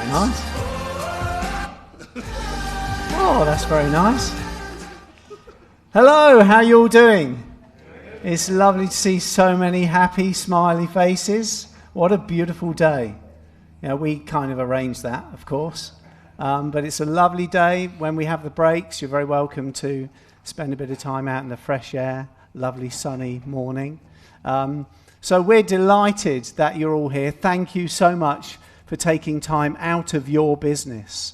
Nice. Oh, that's very nice. Hello, how you all doing? It's lovely to see so many happy, smiley faces. What a beautiful day. You know, we kind of arranged that, of course. But it's a lovely day. When we have the breaks, you're very welcome to spend a bit of time out in the fresh air. Lovely sunny morning. So we're delighted that you're all here. Thank you so much for taking time out of your business.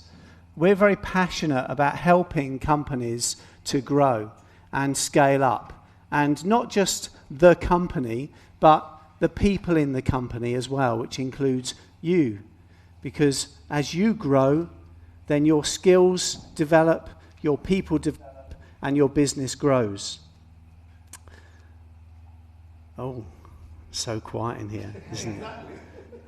We're very passionate about helping companies to grow and scale up. And not just the company, but the people in the company as well, which includes you. Because as you grow, then your skills develop, your people develop, and your business grows. Oh, so quiet in here, isn't it?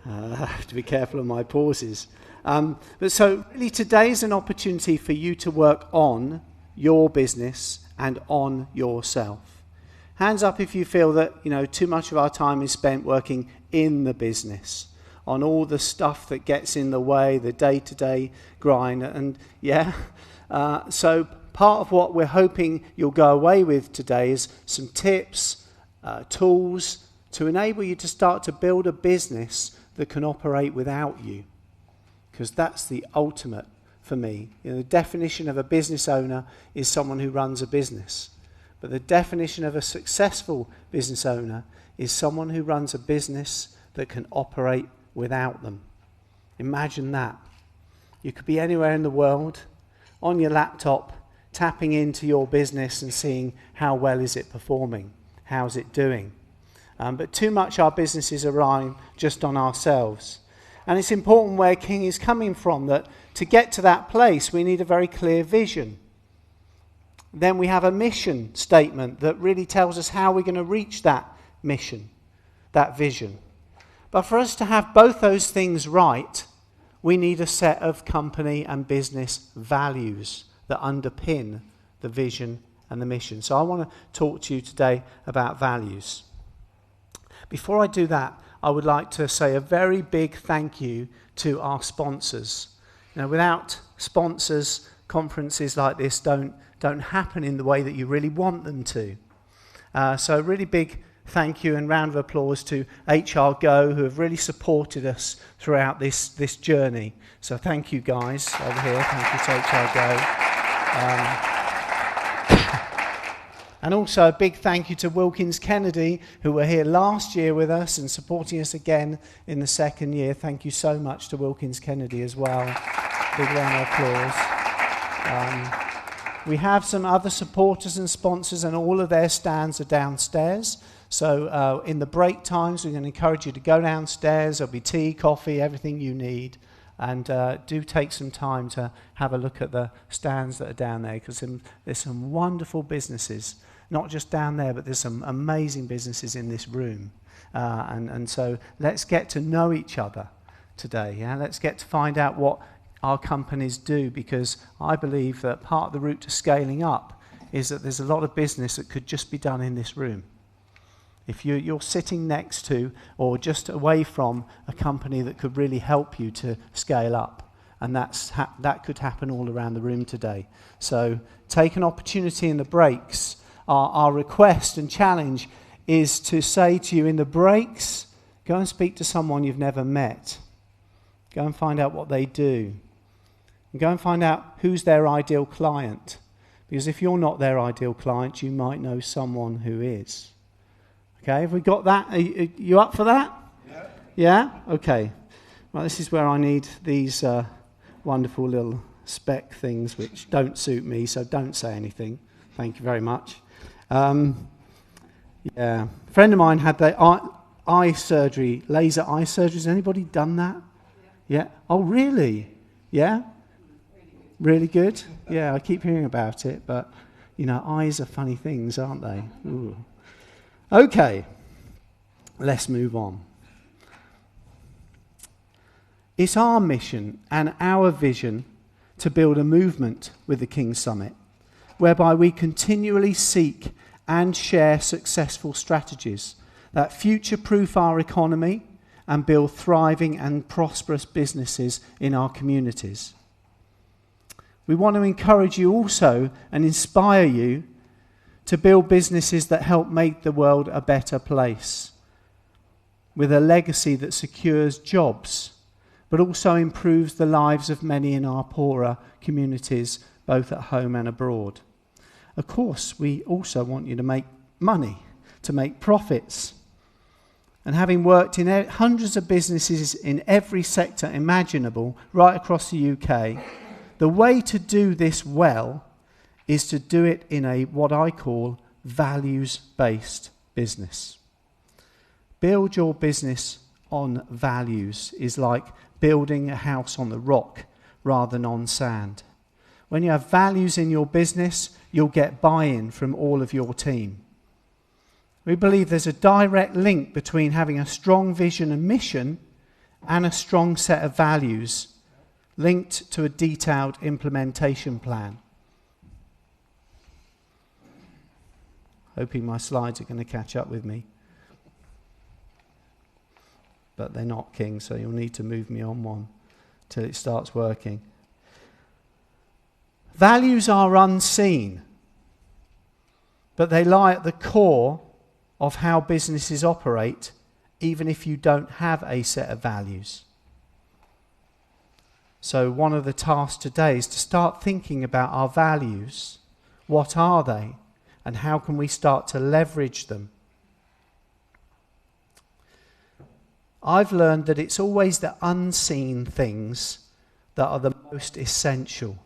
I have to be careful of my pauses. But so really today is an opportunity for you to work on your business and on yourself. Hands up if you feel that, you know, too much of our time is spent working in the business, on all the stuff that gets in the way, the day-to-day grind. And so part of what we're hoping you'll go away with today is some tips, tools to enable you to start to build a business that can operate without you. Because that's the ultimate for me. You know, the definition of a business owner is someone who runs a business. But the definition of a successful business owner is someone who runs a business that can operate without them. Imagine that. You could be anywhere in the world, on your laptop, tapping into your business and seeing how well is it performing, how's it doing. But too much our businesses rely just on ourselves. And it's important where King is coming from, that to get to that place, we need a very clear vision. Then we have a mission statement that really tells us how we're going to reach that mission, that vision. But for us to have both those things right, we need a set of company and business values that underpin the vision and the mission. So I want to talk to you today about values. Before I do that, I would like to say a very big thank you to our sponsors. You know, without sponsors, conferences like this don't happen in the way that you really want them to. So a really big thank you and round of applause to HR Go, who have really supported us throughout this journey. So thank you guys over here. Thank you to HR Go. And also a big thank you to Wilkins Kennedy, who were here last year with us and supporting us again in the second year. Thank you so much to Wilkins Kennedy as well. Big round of applause. We have some other supporters and sponsors, and all of their stands are downstairs. So in the break times, we're going to encourage you to go downstairs. There'll be tea, coffee, everything you need. And do take some time to have a look at the stands that are down there, because there's some wonderful businesses, not just down there, but there's some amazing businesses in this room. And so let's get to know each other today. Yeah? Let's get to find out what our companies do, because I believe that part of the route to scaling up is that there's a lot of business that could just be done in this room. If you're sitting next to or just away from a company that could really help you to scale up, and that could happen all around the room today. So take an opportunity in the breaks. Our request and challenge is to say to you in the breaks, go and speak to someone you've never met. Go and find out what they do. And go and find out who's their ideal client. Because if you're not their ideal client, you might know someone who is. Okay, have we got that? Are you up for that? Yeah. Yeah? Okay. Well, this is where I need these wonderful little spec things which don't suit me, so don't say anything. Thank you very much. A friend of mine had their eye surgery, laser eye surgery. Has anybody done that? Yeah. Oh, really? Yeah? Really good? Yeah, I keep hearing about it, but, you know, eyes are funny things, aren't they? Ooh. Okay, let's move on. It's our mission and our vision to build a movement with the King's Summit, whereby we continually seek and share successful strategies that future-proof our economy and build thriving and prosperous businesses in our communities. We want to encourage you also and inspire you to build businesses that help make the world a better place, with a legacy that secures jobs, but also improves the lives of many in our poorer communities, both at home and abroad. Of course, we also want you to make money, to make profits. And having worked in hundreds of businesses in every sector imaginable right across the UK, the way to do this well is to do it in a what I call values-based business. Build your business on values is like building a house on the rock rather than on sand. When you have values in your business, you'll get buy-in from all of your team. We believe there's a direct link between having a strong vision and mission and a strong set of values linked to a detailed implementation plan. Hoping my slides are going to catch up with me. But they're not, King, so you'll need to move me on one till it starts working. Values are unseen, but they lie at the core of how businesses operate, even if you don't have a set of values. So one of the tasks today is to start thinking about our values. What are they? And how can we start to leverage them? I've learned that it's always the unseen things that are the most essential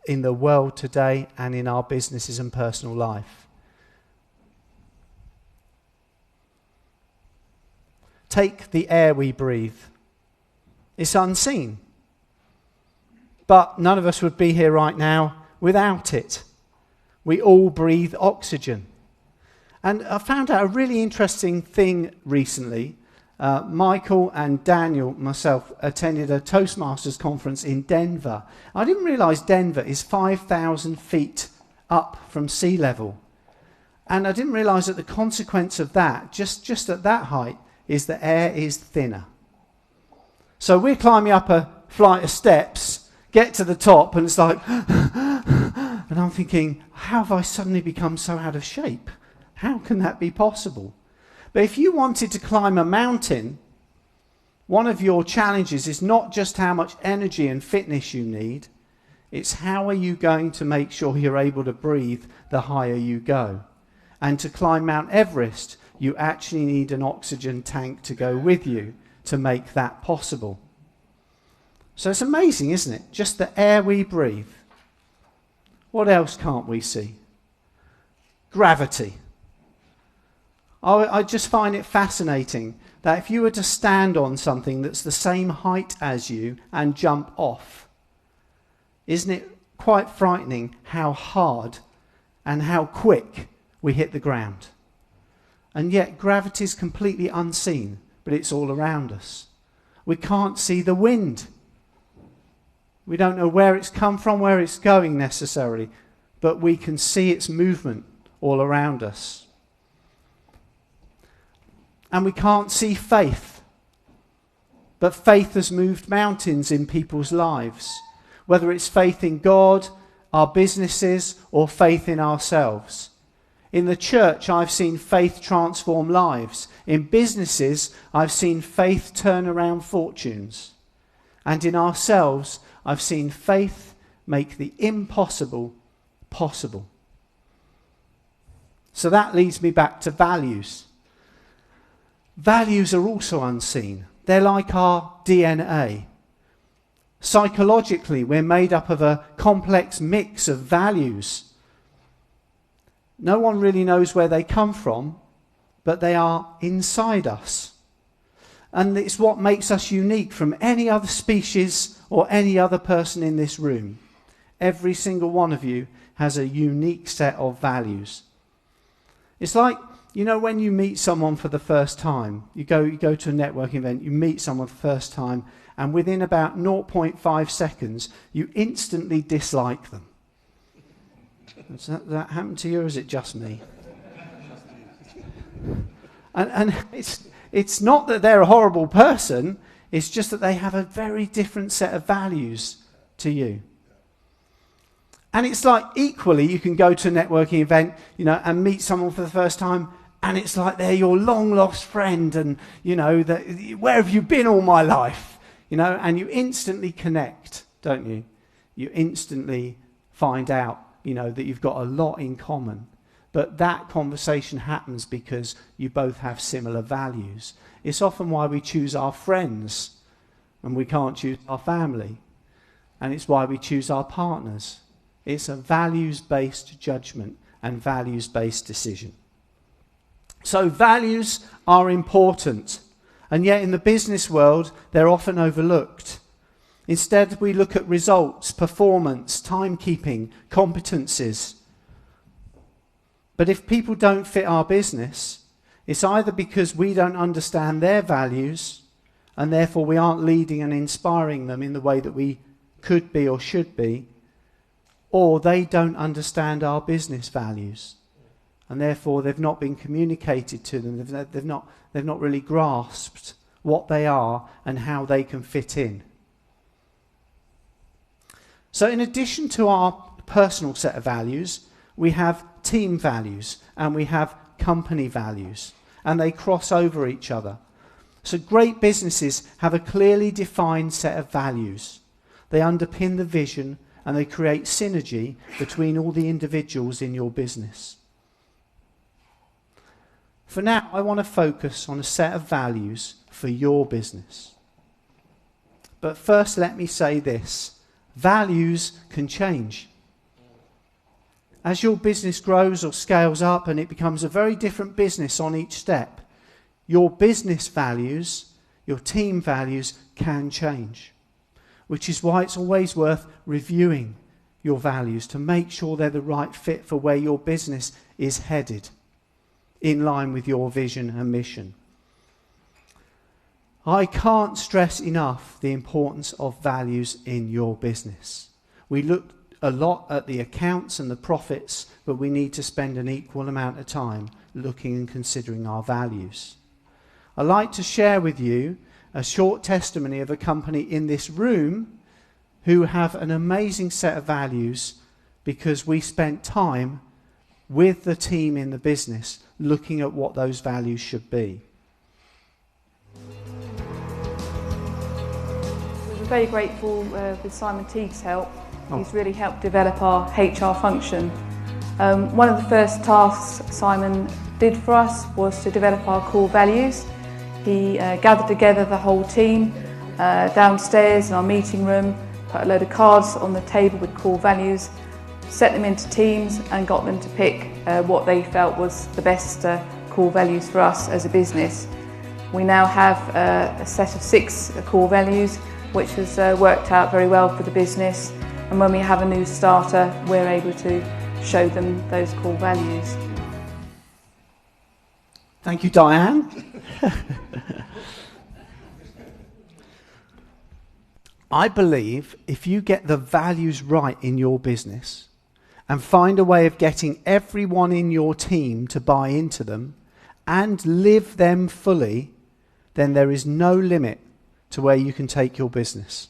in the world today and in our businesses and personal life. Take the air we breathe. It's unseen. But none of us would be here right now without it. We all breathe oxygen. And I found out a really interesting thing recently. Michael and Daniel, myself, attended a Toastmasters conference in Denver. I didn't realise Denver is 5,000 feet up from sea level. And I didn't realise that the consequence of that, just at that height, is the air is thinner. So we're climbing up a flight of steps, get to the top, and it's like, and I'm thinking, how have I suddenly become so out of shape? How can that be possible? But if you wanted to climb a mountain, one of your challenges is not just how much energy and fitness you need, it's how are you going to make sure you're able to breathe the higher you go. And to climb Mount Everest, you actually need an oxygen tank to go with you to make that possible. So it's amazing, isn't it? Just the air we breathe. What else can't we see? Gravity. I just find it fascinating that if you were to stand on something that's the same height as you and jump off, isn't it quite frightening how hard and how quick we hit the ground? And yet gravity is completely unseen, but it's all around us. We can't see the wind. We don't know where it's come from, where it's going necessarily, but we can see its movement all around us. And we can't see faith, but faith has moved mountains in people's lives, whether it's faith in God, our businesses, or faith in ourselves. In the church, I've seen faith transform lives. In businesses, I've seen faith turn around fortunes. And in ourselves, I've seen faith make the impossible possible. So that leads me back to values. Values are also unseen. They're like our DNA. Psychologically, we're made up of a complex mix of values. No one really knows where they come from, but they are inside us. And it's what makes us unique from any other species or any other person in this room. Every single one of you has a unique set of values. It's like, you know, when you meet someone for the first time, you go to a networking event, you meet someone for the first time, and within about 0.5 seconds, you instantly dislike them. Does that happen to you, or is it just me? And It's not that they're a horrible person, it's just that they have a very different set of values to you. And it's like equally, you can go to a networking event, and meet someone for the first time, and it's like they're your long-lost friend, and, where have you been all my life? And you instantly connect, don't you? You instantly find out, that you've got a lot in common. But that conversation happens because you both have similar values. It's often why we choose our friends and we can't choose our family. And it's why we choose our partners. It's a values-based judgment and values-based decision. So values are important. And yet in the business world, they're often overlooked. Instead, we look at results, performance, timekeeping, competencies. But if people don't fit our business, it's either because we don't understand their values and therefore we aren't leading and inspiring them in the way that we could be or should be, or they don't understand our business values and therefore they've not been communicated to them. They've not really grasped what they are and how they can fit in. So in addition to our personal set of values, we have team values and we have company values, and they cross over each other. So great businesses have a clearly defined set of values. They underpin the vision and they create synergy between all the individuals in your business. For now, I want to focus on a set of values for your business. But first, let me say this: values can change. As your business grows or scales up and it becomes a very different business on each step, your business values, your team values can change. Which is why it's always worth reviewing your values to make sure they're the right fit for where your business is headed, in line with your vision and mission. I can't stress enough the importance of values in your business. We look a lot at the accounts and the profits, but we need to spend an equal amount of time looking and considering our values. I'd like to share with you a short testimony of a company in this room who have an amazing set of values because we spent time with the team in the business looking at what those values should be. We were very grateful with Simon Teague's help. He's really helped develop our HR function. One of the first tasks Simon did for us was to develop our core values. He gathered together the whole team downstairs in our meeting room, put a load of cards on the table with core values, set them into teams and got them to pick what they felt was the best core values for us as a business. We now have a set of 6 core values, which has worked out very well for the business. And when we have a new starter, we're able to show them those core values. Thank you, Diane. I believe if you get the values right in your business and find a way of getting everyone in your team to buy into them and live them fully, then there is no limit to where you can take your business.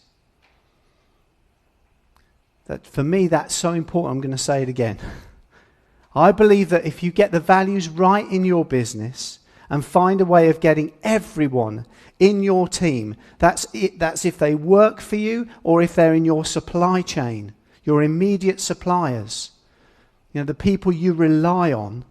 That, for me, that's so important. I'm going to say it again. I believe that if you get the values right in your business and find a way of getting everyone in your team, that's if they work for you or if they're in your supply chain, your immediate suppliers, the people you rely on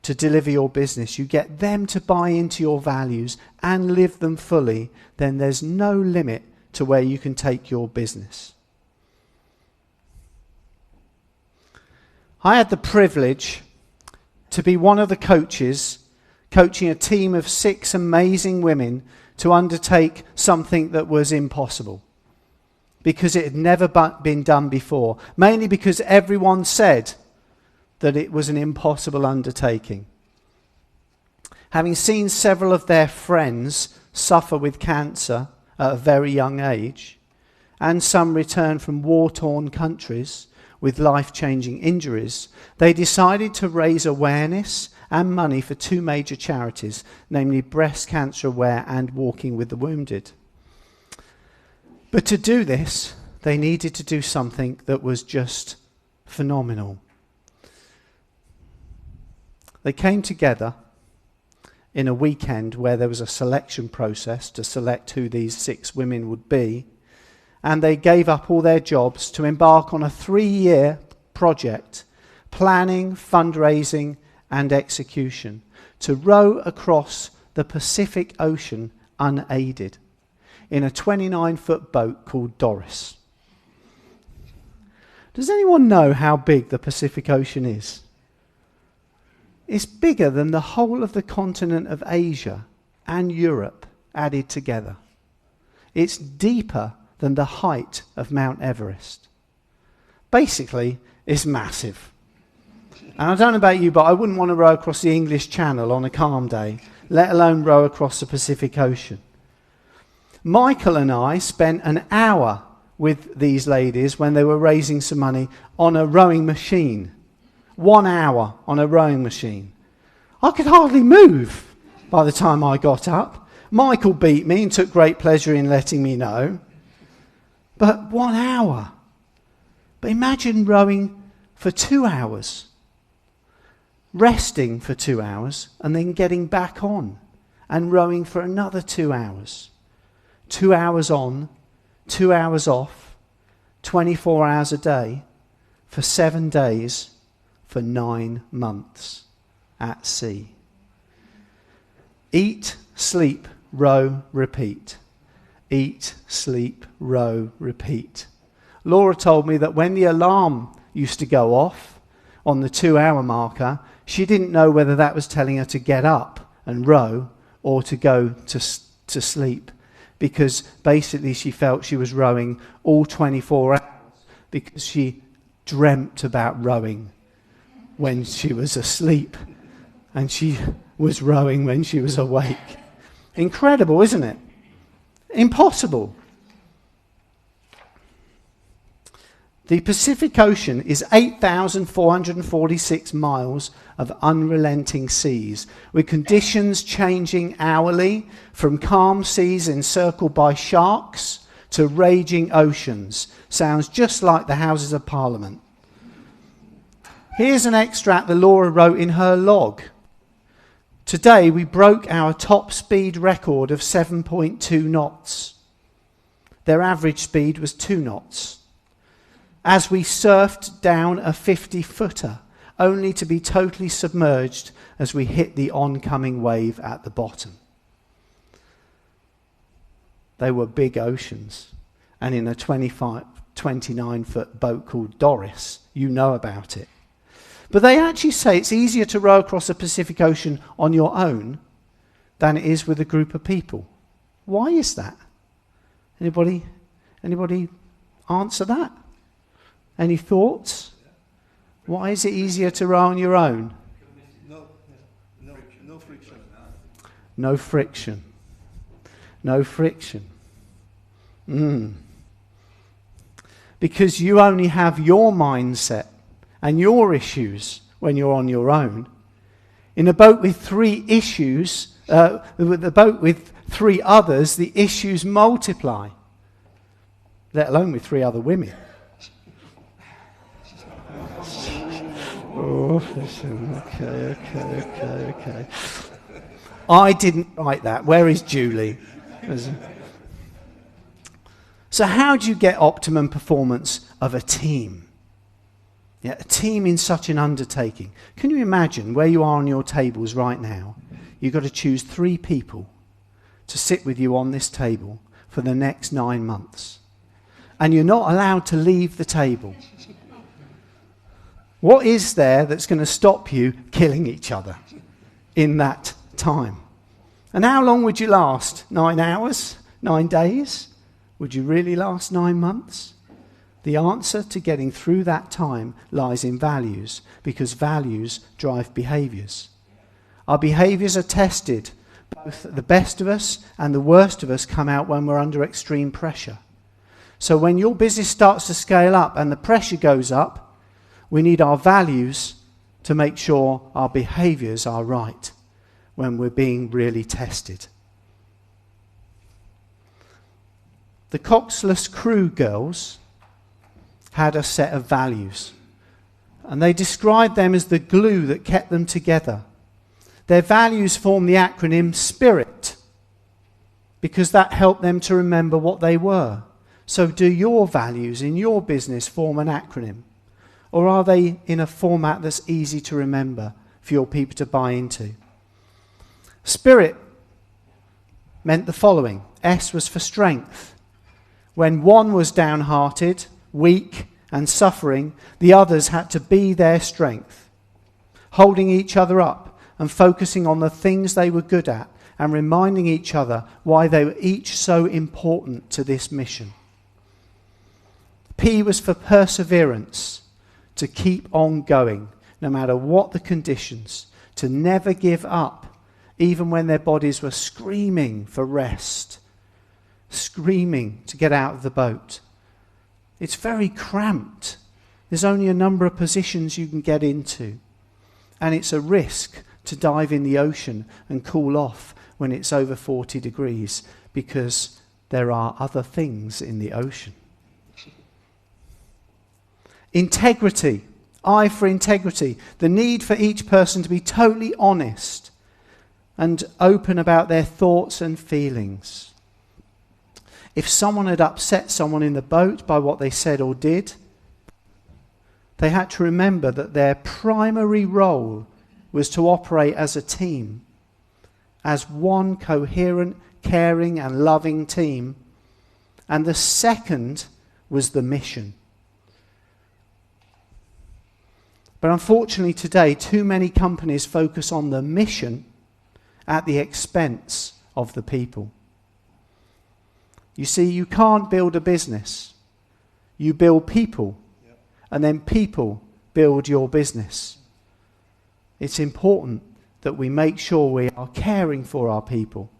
to deliver your business, you get them to buy into your values and live them fully, then there's no limit to where you can take your business. I had the privilege to be one of the coaches coaching a team of 6 amazing women to undertake something that was impossible because it had never been done before, mainly because everyone said that it was an impossible undertaking. Having seen several of their friends suffer with cancer at a very young age and some return from war-torn countries, with life-changing injuries, they decided to raise awareness and money for two major charities, namely Breast Cancer Aware and Walking with the Wounded. But to do this, they needed to do something that was just phenomenal. They came together in a weekend where there was a selection process to select who these 6 women would be, and they gave up all their jobs to embark on a 3-year project, planning, fundraising, and execution, to row across the Pacific Ocean unaided in a 29-foot boat called Doris. Does anyone know how big the Pacific Ocean is? It's bigger than the whole of the continent of Asia and Europe added together. It's deeper than the height of Mount Everest. Basically, it's massive. And I don't know about you, but I wouldn't want to row across the English Channel on a calm day, let alone row across the Pacific Ocean. Michael and I spent an hour with these ladies when they were raising some money on a rowing machine. 1 hour on a rowing machine. I could hardly move by the time I got up. Michael beat me and took great pleasure in letting me know. But 1 hour. But imagine rowing for 2 hours, resting for 2 hours, and then getting back on and rowing for another 2 hours. 2 hours on, 2 hours off, 24 hours a day, for 7 days, for 9 months at sea. Eat, sleep, row, repeat. Eat, sleep, row, repeat. Laura told me that when the alarm used to go off on the 2-hour marker, she didn't know whether that was telling her to get up and row or to go to sleep, because basically she felt she was rowing all 24 hours because she dreamt about rowing when she was asleep and she was rowing when she was awake. Incredible, isn't it? Impossible. The Pacific Ocean is 8,446 miles of unrelenting seas, with conditions changing hourly from calm seas encircled by sharks to raging oceans. Sounds just like the Houses of Parliament. Here's an extract that Laura wrote in her log. Today we broke our top speed record of 7.2 knots. Their average speed was 2 knots. As we surfed down a 50-footer, only to be totally submerged as we hit the oncoming wave at the bottom. They were big oceans, and in a 29-foot boat called Doris, you know about it. But they actually say it's easier to row across the Pacific Ocean on your own than it is with a group of people. Why is that? Anybody answer that? Any thoughts? Why is it easier to row on your own? No friction. No friction. No friction. Because you only have your mindset and your issues when you're on your own. In a boat with 3 issues, with a boat with 3 others, the issues multiply, let alone with 3 other women. Oh, okay. I didn't write that. Where is Julie? So how do you get optimum performance of a team? Yeah, a team in such an undertaking. Can you imagine where you are on your tables right now? You've got to choose 3 people to sit with you on this table for the next 9 months. And you're not allowed to leave the table. What is there that's going to stop you killing each other in that time? And how long would you last? 9 hours? 9 days? Would you really last 9 months? The answer to getting through that time lies in values, because values drive behaviours. Our behaviours are tested. Both the best of us and the worst of us come out when we're under extreme pressure. So when your business starts to scale up and the pressure goes up, We need our values to make sure our behaviours are right when we're being really tested. The Coxless Crew girls had a set of values, and they described them as the glue that kept them together. Their values formed the acronym SPIRIT, because that helped them to remember what they were. So do your values in your business form an acronym? Or are they in a format that's easy to remember for your people to buy into? Spirit meant the following. S was for strength. When one was downhearted, weak, and suffering, the others had to be their strength, holding each other up and focusing on the things they were good at and reminding each other why they were each so important to this mission. P was for perseverance, to keep on going, no matter what the conditions, to never give up, even when their bodies were screaming for rest, screaming to get out of the boat. It's very cramped. There's only a number of positions you can get into, and it's a risk to dive in the ocean and cool off when it's over 40 degrees, because there are other things in the ocean. Integrity. I for integrity. The need for each person to be totally honest and open about their thoughts and feelings. If someone had upset someone in the boat by what they said or did, they had to remember that their primary role was to operate as a team, as one coherent, caring and loving team. And the second was the mission. But unfortunately today, too many companies focus on the mission at the expense of the people. You see, you can't build a business. You build people, and then people build your business. It's important that we make sure we are caring for our people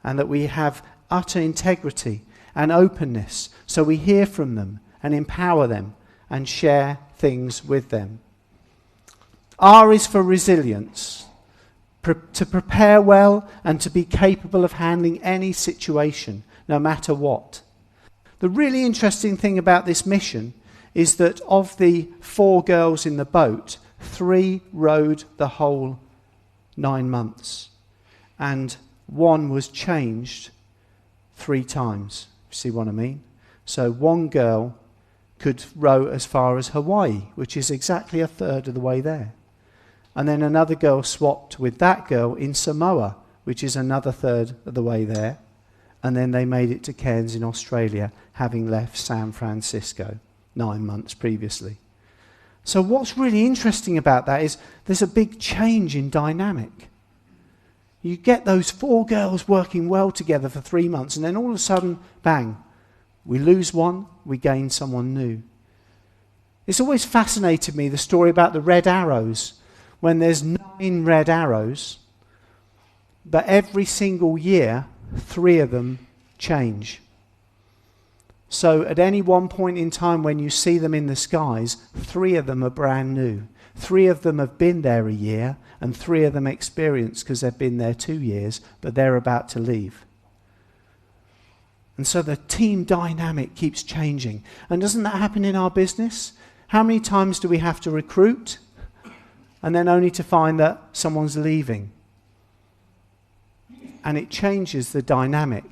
and that we have utter integrity and openness so we hear from them and empower them and share things with them. R is for resilience, to prepare well and to be capable of handling any situation, no matter what. The really interesting thing about this mission is that of the 4 girls in the boat, 3 rowed the whole 9 months, and 1 was changed 3 times. See what I mean? So 1 girl could row as far as Hawaii, which is exactly a third of the way there. And then another girl swapped with that girl in Samoa, which is another third of the way there. And then they made it to Cairns in Australia, having left San Francisco 9 months previously. So what's really interesting about that is there's a big change in dynamic. You get those 4 girls working well together for 3 months, and then all of a sudden, bang, we lose one, we gain someone new. It's always fascinated me, the story about the red arrows. When there's 9 red arrows, but every single year, 3 of them change. So at any one point in time when you see them in the skies, 3 of them are brand new. 3 of them have been there a year, and 3 of them experienced because they've been there 2 years, but they're about to leave. And so the team dynamic keeps changing. And doesn't that happen in our business? How many times do we have to recruit and then only to find that someone's leaving? And it changes the dynamic.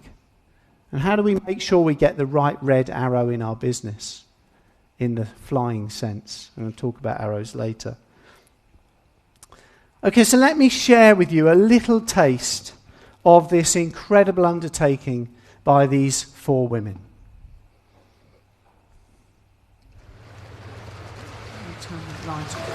And how do we make sure we get the right red arrow in our business, in the flying sense? And I'll talk about arrows later. Okay, so let me share with you a little taste of this incredible undertaking by these 4 women. Turn the light off.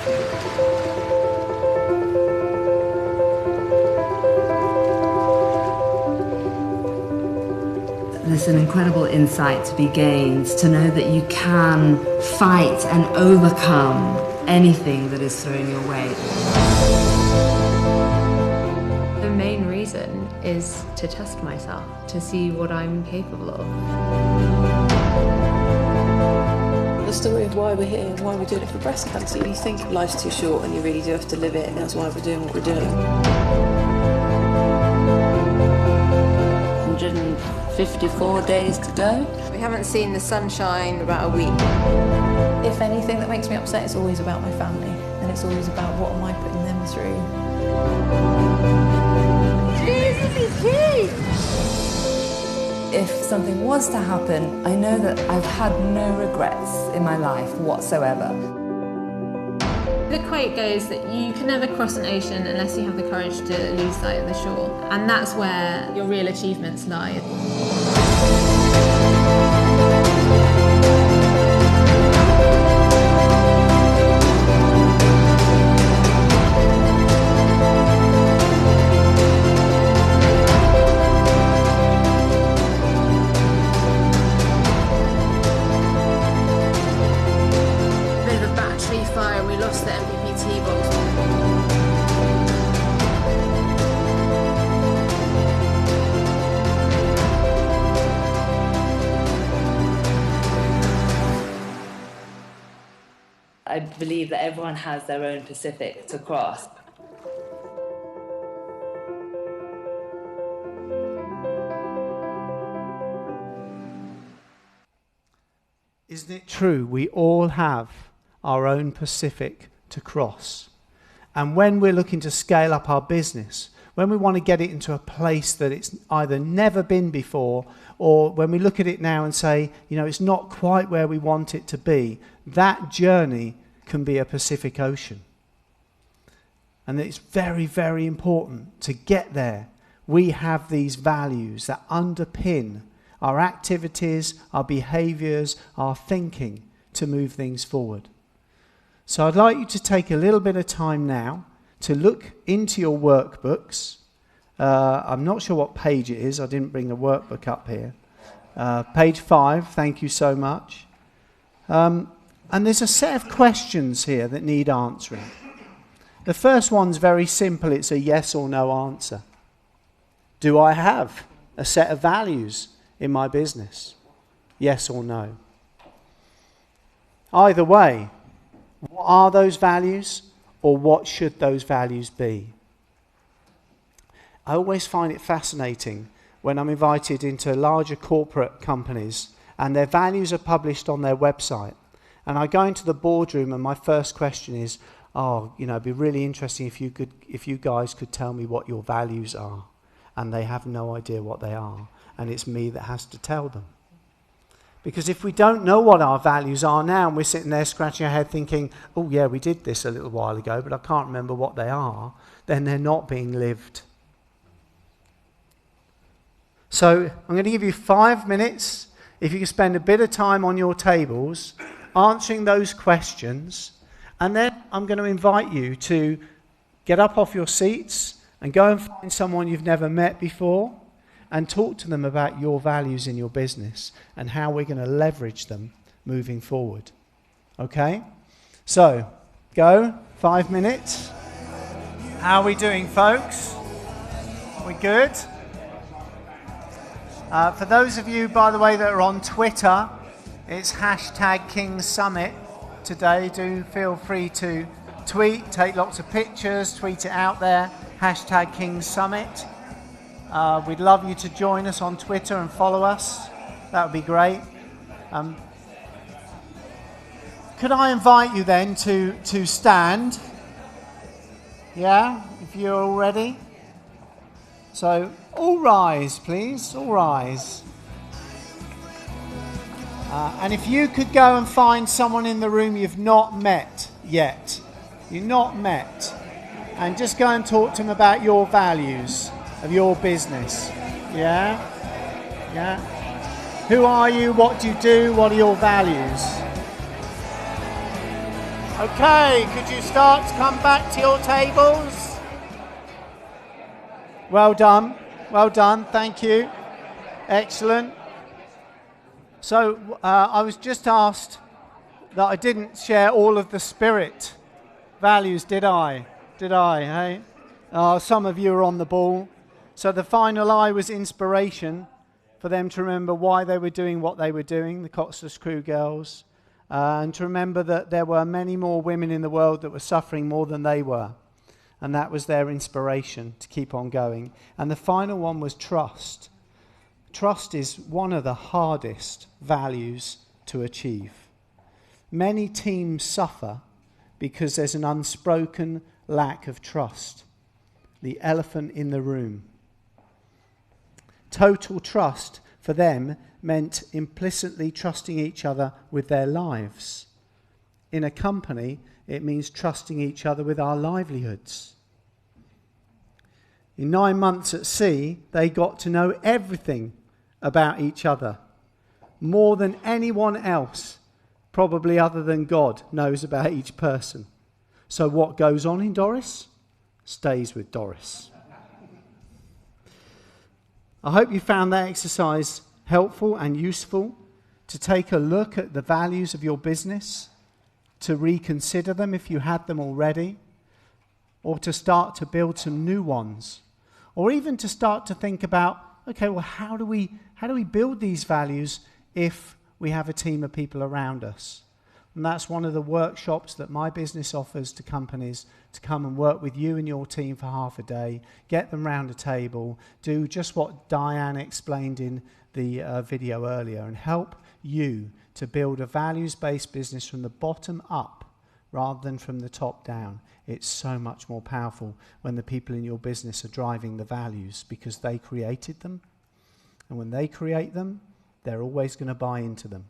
There's an incredible insight to be gained, to know that you can fight and overcome anything that is thrown your way. The main reason is to test myself, to see what I'm capable of. The story of why we're here and why we're doing it for breast cancer. You think life's too short and you really do have to live it, and that's why we're doing what we're doing. 154 days to go. We haven't seen the sunshine about a week. If anything that makes me upset, it's always about my family, and it's always about what am I putting them through. Jesus is Teague! If something was to happen, I know that I've had no regrets in my life whatsoever. The quote goes that you can never cross an ocean unless you have the courage to lose sight of the shore. And that's where your real achievements lie. Fire and we lost the MVP box. I believe that everyone has their own Pacific to cross. Isn't it true? We all have our own Pacific to cross. And when we're looking to scale up our business, when we want to get it into a place that it's either never been before, or when we look at it now and say, you know, it's not quite where we want it to be, that journey can be a Pacific Ocean. And it's very, very important to get there. We have these values that underpin our activities, our behaviors, our thinking to move things forward. So I'd like you to take a little bit of time now to look into your workbooks. I'm not sure what page it is. I didn't bring the workbook up here. Page 5, thank you so much. And there's a set of questions here that need answering. The first one's very simple. It's a yes or no answer. Do I have a set of values in my business? Yes or no? Either way, what are those values, or what should those values be? I always find it fascinating when I'm invited into larger corporate companies and their values are published on their website. And I go into the boardroom and my first question is, it'd be really interesting if you guys could tell me what your values are. And they have no idea what they are. And it's me that has to tell them. Because if we don't know what our values are now, and we're sitting there scratching our head thinking, oh yeah, we did this a little while ago, but I can't remember what they are, then they're not being lived. So I'm going to give you 5 minutes. If you can spend a bit of time on your tables answering those questions, and then I'm going to invite you to get up off your seats and go and find someone you've never met before and talk to them about your values in your business and how we're going to leverage them moving forward. Okay? So, go. 5 minutes. How are we doing, folks? We good? For those of you, by the way, that are on Twitter, it's #KingsSummit today. Do feel free to tweet, take lots of pictures, tweet it out there, #KingsSummit. We'd love you to join us on Twitter and follow us. That would be great. Could I invite you then to stand? Yeah, if you're all ready. So, all rise, please. All rise. And if you could go and find someone in the room you've not met yet, and just go and talk to them about your values of your business. Yeah? Yeah? Who are you? What do you do? What are your values? Okay, could you start to come back to your tables? Well done. Well done. Thank you. Excellent. So I was just asked that I didn't share all of the spirit values, did I? Hey? Some of you are on the ball. So the final I was inspiration for them to remember why they were doing what they were doing, the Coxless Crew girls. and to remember that there were many more women in the world that were suffering more than they were. And that was their inspiration to keep on going. And the final one was trust. Trust is one of the hardest values to achieve. Many teams suffer because there's an unspoken lack of trust. The elephant in the room. Total trust for them meant implicitly trusting each other with their lives. In a company, it means trusting each other with our livelihoods. In 9 months at sea, they got to know everything about each other, more than anyone else, probably other than God, knows about each person. So what goes on in Doris stays with Doris. I hope you found that exercise helpful and useful, to take a look at the values of your business, to reconsider them if you had them already, or to start to build some new ones, or even to start to think about, okay, well, how do we build these values if we have a team of people around us? And that's one of the workshops that my business offers to companies, to come and work with you and your team for half a day, get them round a table, do just what Diane explained in the video earlier, and help you to build a values-based business from the bottom up rather than from the top down. It's so much more powerful when the people in your business are driving the values, because they created them. And when they create them, they're always going to buy into them.